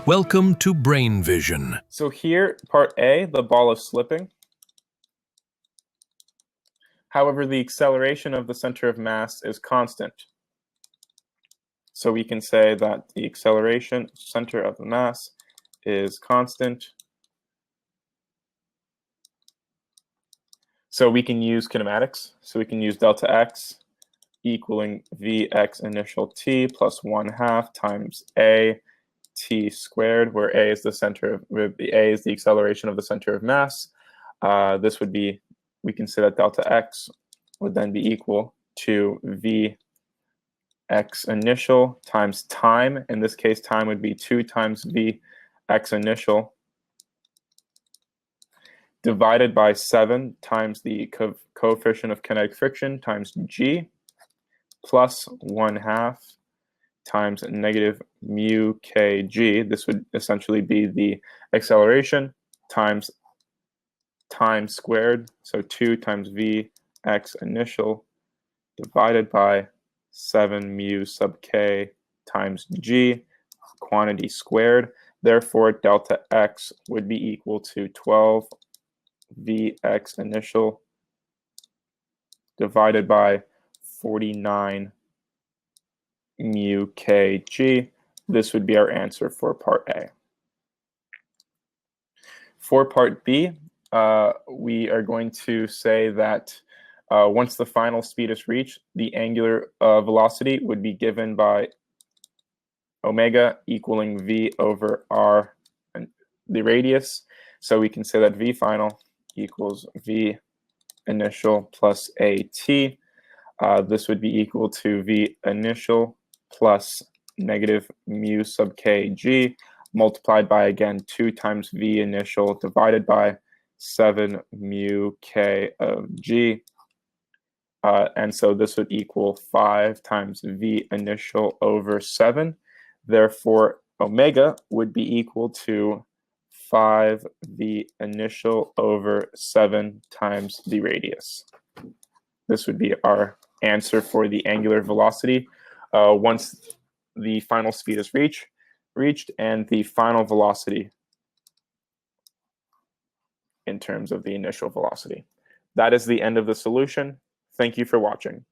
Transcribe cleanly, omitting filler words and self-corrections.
Welcome to Brain Vision. So here, part A, the ball is slipping. However, the acceleration of the center of mass is constant. So we can say that the acceleration center of the mass is constant. So we can use kinematics. So we can use delta x equaling vx initial t plus 1/2 times a t squared, where a is the acceleration of the center of mass. This would be, we can say that delta x would then be equal to vx initial times time. In this case, time would be 2 times vx initial divided by 7 times the coefficient of kinetic friction times g plus 1/2 times negative mu kg. This would essentially be the acceleration times time squared. So 2 times vx initial divided by 7 mu sub k times g, quantity squared. Therefore, delta x would be equal to 12 vx initial divided by 49 mu kg. This would be our answer for part A. For part B, we are going to say that once the final speed is reached, the angular velocity would be given by omega equaling v over r, and the radius. So we can say that v final equals v initial plus at. This would be equal to v initial plus negative mu sub kg multiplied by, again, 2 times v initial divided by 7 mu k of g. And so this would equal 5 times v initial over 7. Therefore, omega would be equal to 5 v initial over 7 times the radius. This would be our answer for the angular velocity once the final speed is reached and the final velocity in terms of the initial velocity. That is the end of the solution. Thank you for watching.